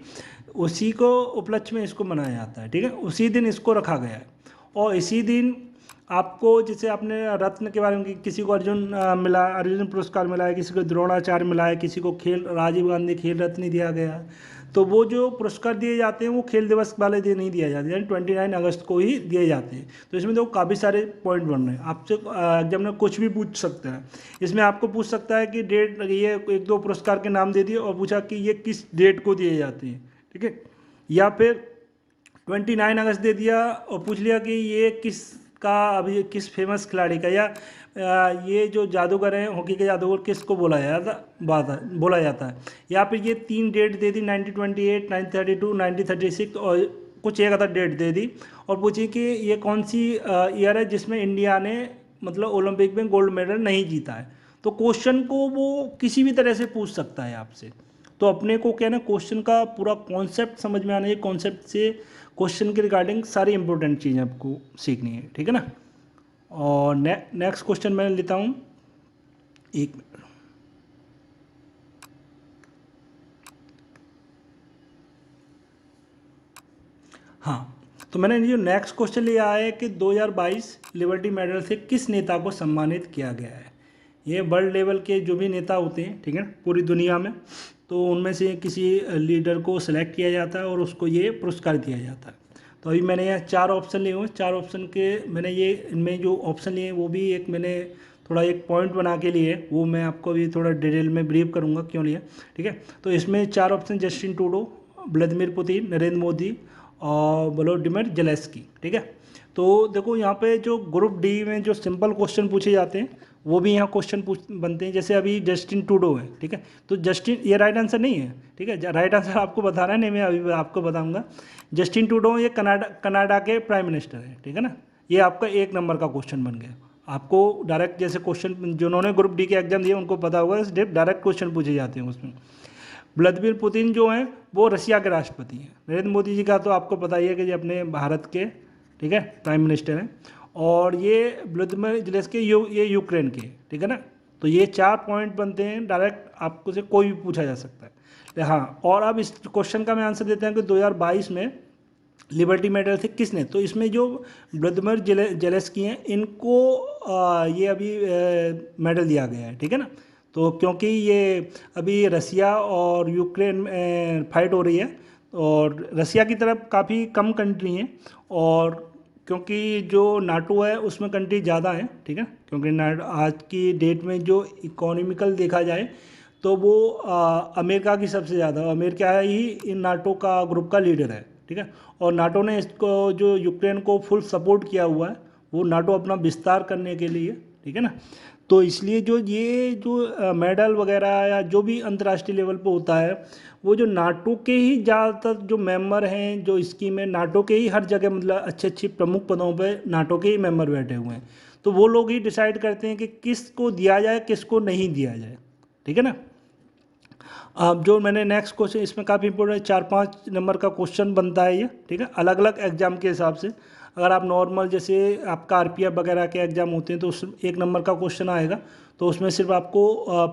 उसी को उपलक्ष्य में इसको मनाया जाता है, ठीक है, उसी दिन इसको रखा गया है। और इसी दिन आपको, जैसे आपने रत्न के बारे में, किसी को अर्जुन मिला, अर्जुन पुरस्कार मिला है, किसी को द्रोणाचार्य मिला है, किसी को खेल राजीव गांधी खेल रत्न दिया गया है, तो वो जो पुरस्कार दिए जाते हैं वो खेल दिवस वाले दिन नहीं दिया जाते, यानी 29 अगस्त को ही दिए जाते हैं। तो इसमें तो काफ़ी सारे पॉइंट बन रहे हैं, आपसे एग्जाम में कुछ भी पूछ सकता है। इसमें आपको पूछ सकता है कि डेट, ये 1-2 पुरस्कार के नाम दे दिए और पूछा कि ये किस डेट को दिए जाते हैं, ठीक है, या फिर 29 अगस्त दे दिया और पूछ लिया कि ये किस का, अभी किस फेमस खिलाड़ी का, या ये जो जादूगर हैं हॉकी के जादूगर, किसको बोला जाता है। या फिर ये 3 डेट दे दी, 1928, 1932, 1936, और कुछ एक अदर डेट दे दी, और पूछी कि ये कौन सी ईयर है जिसमें इंडिया ने मतलब ओलंपिक में गोल्ड मेडल नहीं जीता है। तो क्वेश्चन को वो किसी भी तरह से पूछ सकता है आपसे। तो अपने को क्या ना, क्वेश्चन का पूरा कॉन्सेप्ट समझ में आना चाहिए, कॉन्सेप्ट से क्वेश्चन के रिगार्डिंग सारी इंपॉर्टेंट चीज़ें आपको सीखनी है, ठीक है ना। और नेक्स्ट क्वेश्चन मैं लेता हूँ, एक मिनट। हाँ, तो मैंने जो नेक्स्ट क्वेश्चन लिया है कि 2022 लिबर्टी मेडल से किस नेता को सम्मानित किया गया है। ये वर्ल्ड लेवल के जो भी नेता होते हैं, ठीक है, पूरी दुनिया में, तो उनमें से किसी लीडर को सिलेक्ट किया जाता है और उसको ये पुरस्कार दिया जाता है। तो अभी मैंने यहाँ 4 ऑप्शन लिए हुए हैं, 4 ऑप्शन के मैंने ये, इनमें जो ऑप्शन लिए हैं वो भी एक मैंने थोड़ा एक पॉइंट बना के लिए, वो मैं आपको भी थोड़ा डिटेल में ब्रीफ करूँगा क्यों लिया, ठीक है। तो इसमें 4 option, Justin Trudeau, Vladimir Putin, Narendra Modi और वोलोडिमिर जेलेंस्की, ठीक है। तो देखो यहाँ पे जो ग्रुप डी में जो सिंपल क्वेश्चन पूछे जाते हैं वो भी यहाँ क्वेश्चन बनते हैं। जैसे अभी जस्टिन ट्रूडो है, ठीक है, तो जस्टिन, ये राइट आंसर नहीं है, ठीक है, राइट आंसर आपको बताना है, नहीं मैं अभी आपको बताऊंगा। जस्टिन ट्रूडो ये कनाडा के प्राइम मिनिस्टर है, ठीक है ना। ये आपका 1 नंबर का क्वेश्चन बन गया। आपको डायरेक्ट, जैसे क्वेश्चन जिन्होंने ग्रुप डी के एग्जाम दिए उनको पता होगा, डायरेक्ट क्वेश्चन पूछे जाते हैं उसमें। व्लादिमीर पुतिन जो हैं वो रशिया के राष्ट्रपति हैं। नरेंद्र मोदी जी का तो आपको पता ही है कि ये अपने भारत के, ठीक है, प्राइम मिनिस्टर हैं। और ये व्लादिमीर जेलेंस्की ये यूक्रेन के, ठीक है ना। तो ये 4 पॉइंट बनते हैं, डायरेक्ट आपको से कोई भी पूछा जा सकता है। हाँ, और अब इस क्वेश्चन का मैं आंसर देता हूँ कि 2022 में लिबर्टी मेडल से किसने, तो इसमें जो व्लादिमीर जेलेंस्की हैं इनको ये अभी मेडल दिया गया है, ठीक है ना। तो क्योंकि ये अभी रसिया और यूक्रेन में फाइट हो रही है, और रसिया की तरफ काफ़ी कम कंट्री हैं, और क्योंकि जो नाटो है उसमें कंट्री ज़्यादा है, ठीक है, क्योंकि आज की डेट में जो इकोनॉमिकल देखा जाए तो वो अमेरिका की सबसे ज़्यादा, अमेरिका ही इन नाटो का ग्रुप का लीडर है, ठीक है। और नाटो ने इसको, जो यूक्रेन को फुल सपोर्ट किया हुआ है, वो नाटो अपना विस्तार करने के लिए, ठीक है ना। तो इसलिए जो ये जो मेडल वगैरह या जो भी अंतर्राष्ट्रीय लेवल पे होता है, वो जो नाटो के ही ज़्यादातर जो मेंबर हैं, जो स्कीम है नाटो के ही हर जगह, मतलब अच्छे अच्छे प्रमुख पदों पे नाटो के ही मेंबर बैठे हुए हैं। तो वो लोग ही डिसाइड करते हैं कि किसको दिया जाए किसको नहीं दिया जाए, ठीक है ना। अब जो मैंने नेक्स्ट क्वेश्चन, इसमें काफ़ी इंपॉर्टेंट 4-5 नंबर का क्वेश्चन बनता है ये, ठीक है, अलग अलग एग्जाम के हिसाब से। अगर आप नॉर्मल जैसे आपका आरपीएफ वगैरह के एग्जाम होते हैं तो उस 1 नंबर का क्वेश्चन आएगा। तो उसमें सिर्फ आपको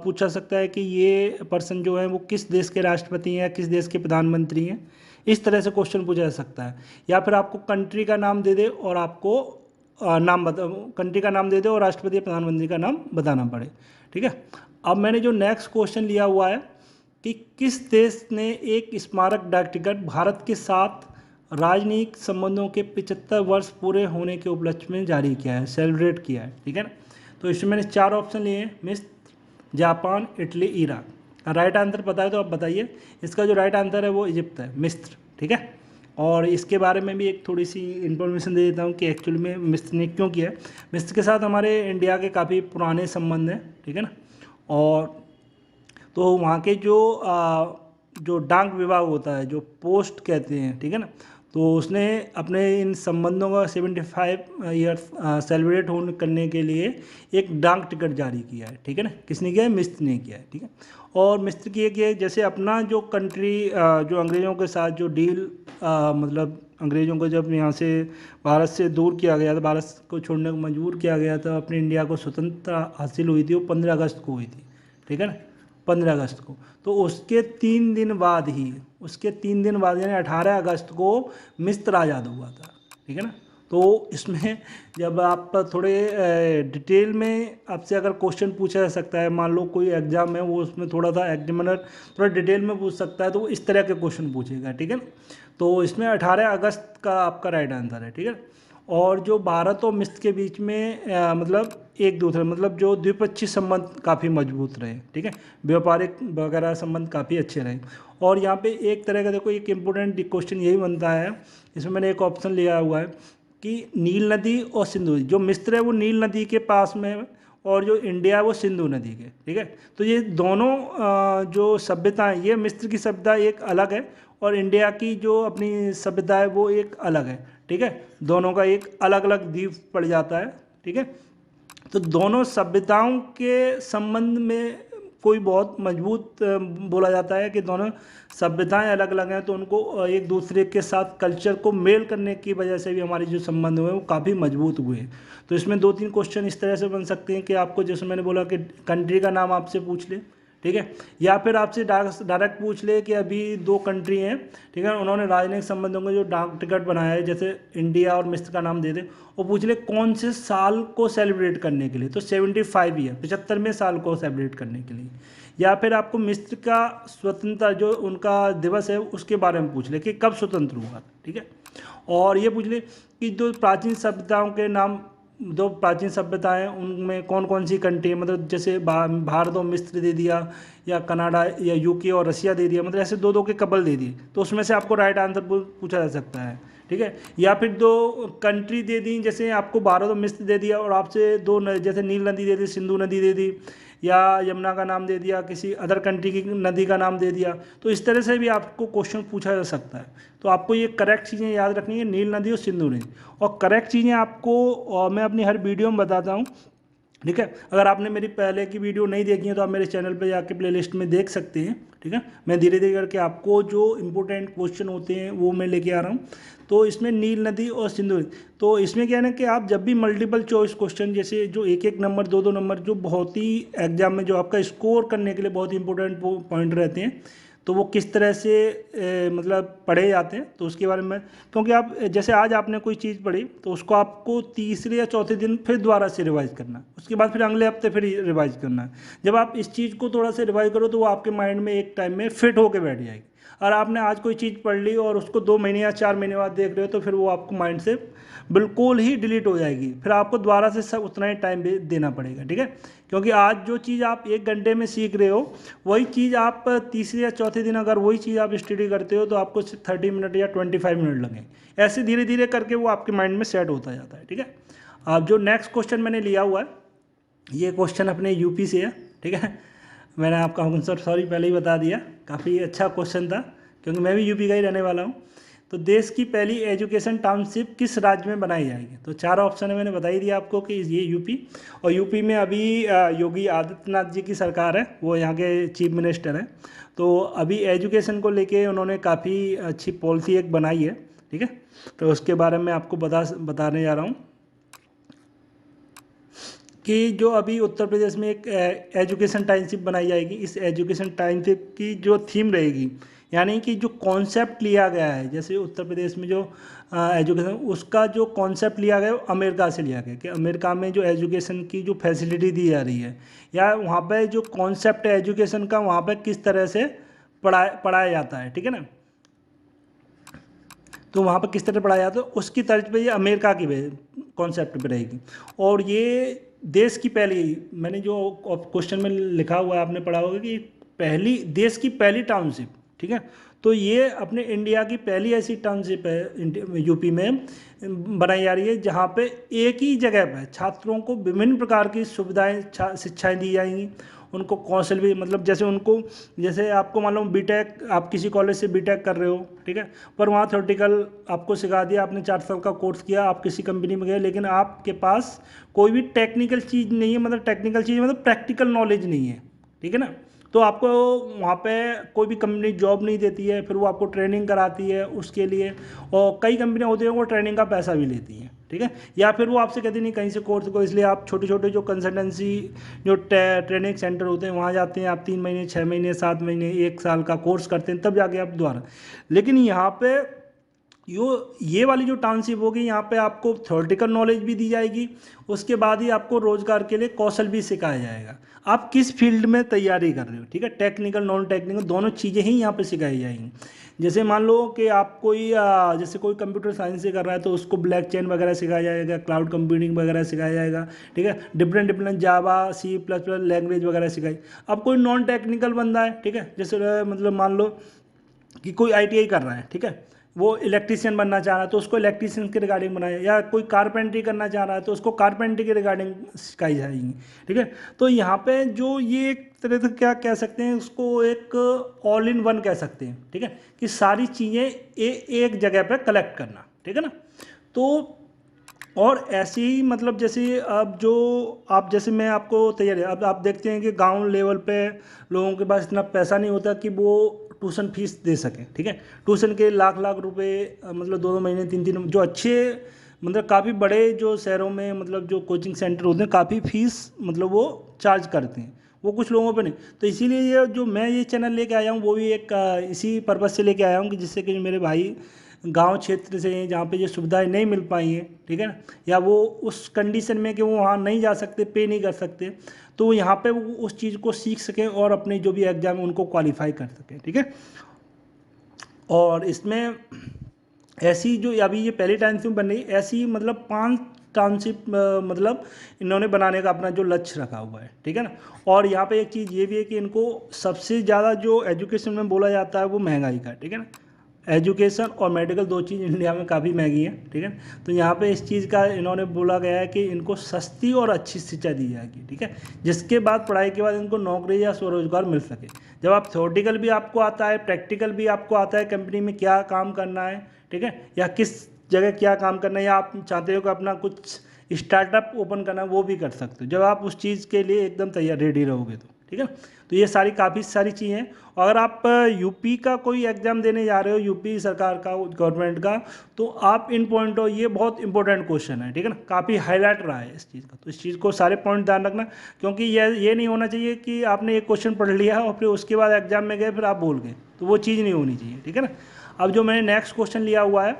पूछा सकता है कि ये पर्सन जो है वो किस देश के राष्ट्रपति हैं या किस देश के प्रधानमंत्री हैं, इस तरह से क्वेश्चन पूछा जा सकता है। या फिर आपको कंट्री का नाम दे दे और आपको नाम बता, कंट्री का नाम दे दे और राष्ट्रपति या प्रधानमंत्री का नाम बताना पड़े, ठीक है। अब मैंने जो नेक्स्ट क्वेश्चन लिया हुआ है कि किस देश ने एक स्मारक डाक टिकट भारत के साथ राजनयिक संबंधों के 75 वर्ष पूरे होने के उपलक्ष्य में जारी किया है, सेलिब्रेट किया है, ठीक है ना। तो इसमें मैंने 4 ऑप्शन लिए हैं, मिस्र, Japan, Italy, Iraq. Right answer पता है तो आप बताइए। इसका जो राइट आंसर है वो इजिप्ट है, मिस्र, ठीक है। और इसके बारे में भी एक थोड़ी सी इन्फॉर्मेशन दे देता हूँ कि एक्चुअली में मिस्र ने क्यों किया है। मिस्र के साथ हमारे इंडिया के काफ़ी पुराने संबंध हैं, ठीक है ना। और तो वहाँ के जो डाक विभाग होता है, जो पोस्ट कहते हैं, ठीक है ना, तो उसने अपने इन संबंधों का 75 ईयर्स सेलिब्रेट होने करने के लिए एक डाक टिकट जारी किया है, ठीक है ना। किसने किया है? मिस्र ने किया है, ठीक है। और मिस्र की एक ये जैसे अपना जो कंट्री जो अंग्रेज़ों के साथ जो डील मतलब अंग्रेज़ों को जब यहाँ से भारत से दूर किया गया था, भारत को छोड़ने को मजबूर किया गया था, अपने इंडिया को स्वतंत्रता हासिल हुई थी, वो 15 अगस्त को हुई थी, ठीक है ना, 15 अगस्त को। तो उसके 3 दिन बाद ही, उसके 3 दिन बाद यानी 18 अगस्त को मिस्र आज़ाद हुआ था, ठीक है ना। तो इसमें जब आप थोड़े डिटेल में आपसे अगर क्वेश्चन पूछा जा सकता है, मान लो कोई एग्जाम है वो उसमें थोड़ा सा एग्जामिनर थोड़ा डिटेल में पूछ सकता है, तो वो इस तरह के क्वेश्चन पूछेगा, ठीक है। तो इसमें 18 अगस्त का आपका राइट आंसर है, ठीक है। और जो भारत और मिस्र के बीच में मतलब एक दूसरे मतलब जो द्विपक्षीय संबंध काफ़ी मजबूत रहे, ठीक है, व्यापारिक वगैरह संबंध काफ़ी अच्छे रहे। और यहाँ पे एक तरह का देखो एक इम्पोर्टेंट क्वेश्चन यही बनता है, इसमें मैंने एक ऑप्शन लिया हुआ है कि नील नदी और सिंधु, जो मिस्र है वो नील नदी के पास में है और जो इंडिया है वो सिंधु नदी के, ठीक है। तो ये दोनों जो सभ्यताएं, ये मिस्र की सभ्यता एक अलग है और इंडिया की जो अपनी सभ्यता है वो एक अलग है, ठीक है। दोनों का एक अलग अलग द्वीप पड़ जाता है, ठीक है। तो दोनों सभ्यताओं के संबंध में कोई बहुत मजबूत बोला जाता है कि दोनों सभ्यताएं अलग अलग हैं, तो उनको एक दूसरे के साथ कल्चर को मेल करने की वजह से भी हमारे जो संबंध हुए वो काफ़ी मजबूत हुए हैं। तो इसमें 2-3 क्वेश्चन इस तरह से बन सकते हैं कि आपको जैसे मैंने बोला कि कंट्री का नाम आपसे पूछ ले, ठीक है, या फिर आपसे डायरेक्ट पूछ ले कि अभी 2 कंट्री हैं, ठीक है, उन्होंने राजनयिक संबंधों का जो डाक टिकट बनाया है, जैसे इंडिया और मिस्र का नाम दे दे और पूछ ले कौन से साल को सेलिब्रेट करने के लिए, तो 75 ईयर 75वें साल को सेलिब्रेट करने के लिए। या फिर आपको मिस्र का स्वतंत्रता जो उनका दिवस है उसके बारे में पूछ ले कि कब स्वतंत्र हुआ, ठीक है। और ये पूछ ले कि जो प्राचीन सभ्यताओं के नाम, जो प्राचीन सभ्यताएं उनमें कौन कौन सी कंट्री है, मतलब जैसे भारत और मिस्र दे दिया या कनाडा या यूके और रसिया दे दिया, मतलब ऐसे 2-2 के कपल दे दिए, तो उसमें से आपको राइट आंसर पूछा जा सकता है, ठीक है। या फिर 2 कंट्री दे दी, जैसे आपको भारत और मिस्र दे दिया और आपसे 2 जैसे नील नदी दे दी, सिंधु नदी दे दी या यमुना का नाम दे दिया, किसी अदर कंट्री की नदी का नाम दे दिया, तो इस तरह से भी आपको क्वेश्चन पूछा जा सकता है। तो आपको ये करेक्ट चीज़ें याद रखनी है, नील नदी और सिंधु नदी। और करेक्ट चीज़ें आपको मैं अपनी हर वीडियो में बताता हूँ, ठीक है। अगर आपने मेरी पहले की वीडियो नहीं देखी है तो आप मेरे चैनल पर जाके प्लेलिस्ट में देख सकते हैं, ठीक है। मैं धीरे धीरे करके आपको जो इम्पोर्टेंट क्वेश्चन होते हैं वो मैं लेके आ रहा हूँ। तो इसमें नील नदी और सिंधु, तो इसमें क्या है ना कि आप जब भी मल्टीपल चॉइस क्वेश्चन जैसे जो 1-1 नंबर 2-2 नंबर जो बहुत ही एग्जाम में जो आपका स्कोर करने के लिए बहुत इंपॉर्टेंट पॉइंट रहते हैं, तो वो किस तरह से मतलब पढ़े जाते हैं, तो उसके बारे में, क्योंकि आप जैसे आज आपने कोई चीज़ पढ़ी तो उसको आपको तीसरे या चौथे दिन फिर दोबारा से रिवाइज करना है, उसके बाद फिर अगले हफ्ते फिर रिवाइज करना है। जब आप इस चीज़ को थोड़ा सा रिवाइज करो तो वो आपके माइंड में एक टाइम में फिट होकर बैठ जाएगी। और आपने आज कोई चीज़ पढ़ ली और उसको 2 महीने या 4 महीने बाद देख रहे हो तो फिर वो आपको माइंड से बिल्कुल ही डिलीट हो जाएगी, फिर आपको दोबारा से सब उतना ही टाइम भी देना पड़ेगा, ठीक है। क्योंकि आज जो चीज़ आप 1 घंटे में सीख रहे हो वही चीज़ आप तीसरे या चौथे दिन अगर वही चीज़ आप स्टडी करते हो तो आपको 30 मिनट या 25 मिनट लगे, ऐसे धीरे धीरे करके वो आपके माइंड में सेट होता जाता है, ठीक है। अब जो नेक्स्ट क्वेश्चन मैंने लिया हुआ है ये क्वेश्चन अपने यूपी से है, ठीक है। मैंने आपका आंसर सॉरी पहले ही बता दिया, काफ़ी अच्छा क्वेश्चन था क्योंकि मैं भी यूपी का ही रहने वाला हूँ। तो देश की पहली एजुकेशन टाउनशिप किस राज्य में बनाई जाएगी? तो 4 ऑप्शन है, मैंने बता ही दिया आपको कि ये यूपी, और यूपी में अभी योगी आदित्यनाथ जी की सरकार है, वो यहाँ के चीफ मिनिस्टर हैं। तो अभी एजुकेशन को लेके उन्होंने काफ़ी अच्छी पॉलिसी एक बनाई है, ठीक है। तो उसके बारे में आपको बताने जा रहा हूँ कि जो अभी उत्तर प्रदेश में एक एजुकेशन टाउनशिप बनाई जाएगी। इस एजुकेशन टाउनशिप की जो थीम रहेगी, यानी कि जो कॉन्सेप्ट लिया गया है, जैसे उत्तर प्रदेश में जो एजुकेशन, उसका जो कॉन्सेप्ट लिया गया है वो अमेरिका से लिया गया, कि अमेरिका में जो एजुकेशन की जो फैसिलिटी दी जा रही है, या वहाँ पे जो कॉन्सेप्ट है एजुकेशन का, वहाँ पे किस तरह से पढ़ाया जाता है, ठीक है ना। तो वहाँ पर किस तरह पढ़ाया जाता है, उसकी तर्ज पे ये अमेरिका की कॉन्सेप्ट पे रहेगी। और ये देश की पहली, मैंने जो क्वेश्चन में लिखा हुआ है आपने पढ़ा होगा कि पहली, देश की पहली टाउनशिप, ठीक है। तो ये अपने इंडिया की पहली ऐसी टाउनशिप है यूपी में बनाई जा रही है, जहाँ पे एक ही जगह पर छात्रों को विभिन्न प्रकार की सुविधाएं, शिक्षाएं दी जाएंगी। उनको कौशल भी, मतलब जैसे उनको, जैसे आपको मान लो बीटेक, आप किसी कॉलेज से बीटेक कर रहे हो, ठीक है, पर वहाँ थ्योरेटिकल आपको सिखा दिया, आपने 4 साल का कोर्स किया, आप किसी कंपनी में गए, लेकिन आपके पास कोई भी टेक्निकल चीज़ नहीं है, मतलब टेक्निकल चीज़ मतलब प्रैक्टिकल नॉलेज नहीं है, ठीक है ना। तो आपको वहाँ पे कोई भी कंपनी जॉब नहीं देती है, फिर वो आपको ट्रेनिंग कराती है उसके लिए, और कई कंपनियाँ होती हैं वो ट्रेनिंग का पैसा भी लेती हैं, ठीक है। या फिर वो आपसे कहती नहीं कहीं से कोर्स को, इसलिए आप छोटे छोटे जो कंसल्टेंसी, जो ट्रेनिंग सेंटर होते हैं वहाँ जाते हैं, आप 3 महीने, 6 महीने, 7 महीने, 1 साल का कोर्स करते हैं, तब जाके आप दोबारा। लेकिन यहाँ पे ये वाली जो टाउनशिप होगी, यहाँ पे आपको थ्योरेटिकल नॉलेज भी दी जाएगी, उसके बाद ही आपको रोजगार के लिए कौशल भी सिखाया जाएगा, आप किस फील्ड में तैयारी कर रहे हो, ठीक है। टेक्निकल, नॉन टेक्निकल दोनों चीज़ें ही यहाँ पे सिखाई जाएंगी। जैसे मान लो कि आप कोई जैसे कोई कंप्यूटर साइंस से कर रहा है, तो उसको ब्लैक चेन वगैरह सिखाया जाएगा, क्लाउड कंप्यूटिंग वगैरह सिखाया जाएगा, ठीक है। डिफरेंट डिफरेंट जावा, C++ लैंग्वेज वगैरह सिखाई। अब कोई नॉन टेक्निकल बंदा है, ठीक है, जैसे मतलब मान लो कि कोई ITI कर रहा है, ठीक है, वो इलेक्ट्रीशियन बनना चाह रहा है, तो उसको इलेक्ट्रीशियन के रिगार्डिंग बनाया, या कोई कारपेंट्री करना चाह रहा है तो उसको कारपेंट्री के रिगार्डिंग सिखाई जाएगी, ठीक है। तो यहाँ पे जो ये एक तरह से क्या कह सकते हैं, उसको एक ऑल इन वन कह सकते हैं, ठीक है, कि सारी चीज़ें एक जगह पे कलेक्ट करना, ठीक है ना। तो और ऐसे ही, मतलब जैसे अब जो आप, जैसे मैं आपको तैयारी, अब आप देखते हैं कि गांव लेवल पे लोगों के पास इतना पैसा नहीं होता कि वो ट्यूशन फीस दे सकें, ठीक है। ट्यूशन के लाख लाख रुपए, मतलब 2-2 महीने, 3-3, जो अच्छे, मतलब काफ़ी बड़े जो शहरों में, मतलब जो कोचिंग सेंटर होते हैं, काफ़ी फीस मतलब वो चार्ज करते हैं, वो कुछ लोगों पे नहीं। तो इसीलिए ये जो मैं ये चैनल लेके आया हूँ, वो भी एक इसी पर्पज़ से लेके आया हूँ कि जिससे कि मेरे भाई गांव क्षेत्र से हैं, जहाँ पे ये सुविधाएं नहीं मिल पाई हैं, ठीक है ना, या वो उस कंडीशन में कि वो वहाँ नहीं जा सकते, पे नहीं कर सकते, तो यहाँ पे वो उस चीज़ को सीख सकें और अपने जो भी एग्ज़ाम है उनको क्वालिफाई कर सकें, ठीक है। और इसमें ऐसी जो अभी ये पहली टाउनशिप बन रही, ऐसी मतलब 5 टाउनशिप मतलब इन्होंने बनाने का अपना जो लक्ष्य रखा हुआ है, ठीक है ना। और यहाँ पे एक चीज़ ये भी है कि इनको सबसे ज़्यादा जो एजुकेशन में बोला जाता है वो महंगाई का, ठीक है ना। एजुकेशन और मेडिकल 2 चीज़ इंडिया में काफ़ी महंगी है, ठीक है। तो यहाँ पे इस चीज़ का इन्होंने बोला गया है कि इनको सस्ती और अच्छी शिक्षा दी जाएगी, ठीक है, जिसके बाद पढ़ाई के बाद इनको नौकरी या स्वरोजगार मिल सके। जब आप थ्योरेटिकल भी आपको आता है, प्रैक्टिकल भी आपको आता है, कंपनी में क्या काम करना है, ठीक है, या किस जगह क्या काम करना है, या आप चाहते हो कि अपना कुछ स्टार्टअप ओपन करना, वो भी कर सकते हो जब आप उस चीज़ के लिए एकदम तैयार रेडी रहोगे तो, ठीक है। तो ये सारी काफ़ी सारी चीज़ें हैं। अगर आप यूपी का कोई एग्ज़ाम देने जा रहे हो, यूपी सरकार का, गवर्नमेंट का, तो आप इन पॉइंट हो, ये बहुत इंपॉर्टेंट क्वेश्चन है, ठीक है ना, काफ़ी हाईलाइट रहा है इस चीज़ का। तो इस चीज़ को सारे पॉइंट ध्यान रखना, क्योंकि ये नहीं होना चाहिए कि आपने एक क्वेश्चन पढ़ लिया और फिर उसके बाद एग्जाम में गए फिर आप भूल गए, तो वो चीज़ नहीं होनी चाहिए, ठीक है ना। अब जो मैंने नेक्स्ट क्वेश्चन लिया हुआ है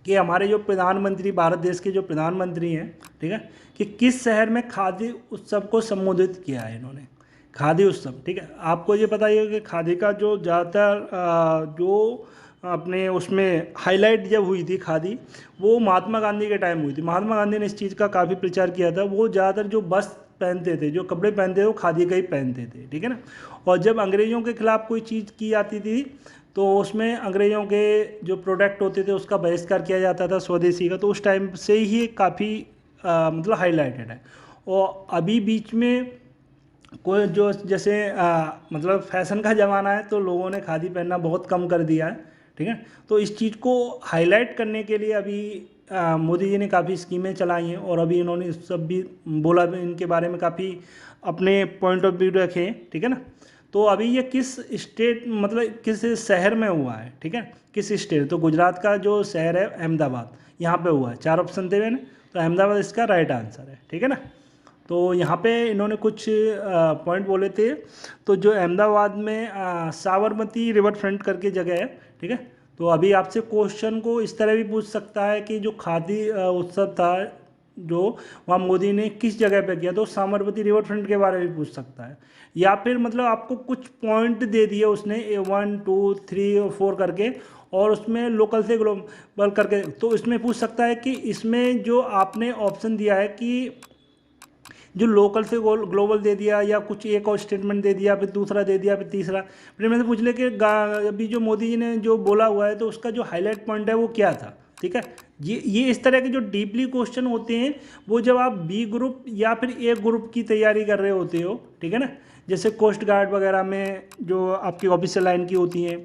कि हमारे जो प्रधानमंत्री, भारत देश के जो प्रधानमंत्री हैं, ठीक है, कि किस शहर में खादी उत्सव को संबोधित किया है इन्होंने, खादी उत्सव, ठीक है। आपको ये पता ही है कि खादी का जो ज़्यादातर जो अपने उसमें हाईलाइट जब हुई थी खादी, वो महात्मा गांधी के टाइम हुई थी। महात्मा गांधी ने इस चीज़ का काफ़ी प्रचार किया था। वो ज़्यादातर जो वस्त्र पहनते थे, जो कपड़े पहनते थे, वो खादी का ही पहनते थे, ठीक है ना। और जब अंग्रेज़ों के खिलाफ़ कोई चीज़ की जाती थी तो उसमें अंग्रेज़ों के जो प्रोडक्ट होते थे उसका बहिष्कार किया जाता था, स्वदेशी का। तो उस टाइम से ही काफ़ी मतलब हाईलाइटेड है। और अभी बीच में कोई जो जैसे मतलब फैशन का ज़माना है तो लोगों ने खादी पहनना बहुत कम कर दिया है, ठीक है। तो इस चीज़ को हाईलाइट करने के लिए अभी मोदी जी ने काफ़ी स्कीमें चलाई हैं और अभी इन्होंने सब भी बोला भी, इनके बारे में काफ़ी अपने पॉइंट ऑफ व्यू रखे, ठीक है ना। तो अभी ये किस स्टेट मतलब किस शहर में हुआ है, ठीक है, किस स्टेट, तो गुजरात का जो शहर है अहमदाबाद, यहाँ पे हुआ है। 4 ऑप्शन थे मैंने, तो अहमदाबाद इसका राइट आंसर है, ठीक है ना। तो यहाँ पे इन्होंने कुछ पॉइंट बोले थे। तो जो अहमदाबाद में साबरमती रिवर फ्रंट करके जगह है, ठीक है। तो अभी आपसे क्वेश्चन को इस तरह भी पूछ सकता है कि जो खादी उत्सव था जो वहाँ मोदी ने किस जगह पे किया, तो साबरमती रिवर फ्रंट के बारे में भी पूछ सकता है। या फिर मतलब आपको कुछ पॉइंट दे दिए उसने 1 2 3 और 4 करके, और उसमें लोकल से ग्लोबल करके, तो इसमें पूछ सकता है कि इसमें जो आपने ऑप्शन दिया है कि जो लोकल से ग्लोबल दे दिया, या कुछ एक और स्टेटमेंट दे दिया, फिर दूसरा दे दिया, फिर तीसरा, फिर मैंने पूछ लिया कि अभी जो मोदी जी ने जो बोला हुआ है तो उसका जो हाईलाइट पॉइंट है वो क्या था, ठीक है। ये इस तरह के जो डीपली क्वेश्चन होते हैं वो जब आप बी ग्रुप या फिर ए ग्रुप की तैयारी कर रहे होते हो, ठीक है ना, जैसे कोस्ट गार्ड वगैरह में जो आपकी ऑफिसर लाइन की होती हैं,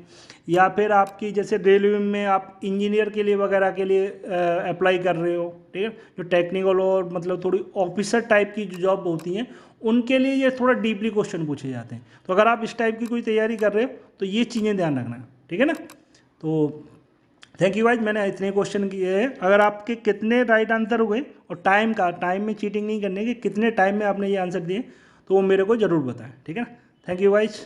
या फिर आपकी जैसे रेलवे में आप इंजीनियर के लिए वगैरह के लिए अप्लाई कर रहे हो, ठीक है, जो टेक्निकल और मतलब थोड़ी ऑफिसर टाइप की जो जॉब होती हैं उनके लिए ये थोड़ा डीपली क्वेश्चन पूछे जाते हैं। तो अगर आप इस टाइप की कोई तैयारी कर रहे हो तो ये चीज़ें ध्यान रखना, ठीक है ना। तो थैंक यू गाइस, मैंने इतने क्वेश्चन किए हैं। अगर आपके कितने राइट आंसर हुए और टाइम में चीटिंग नहीं करने की, कितने टाइम में आपने ये आंसर दिए, तो वो मेरे को ज़रूर बताएं, ठीक है ना। Thank you guys.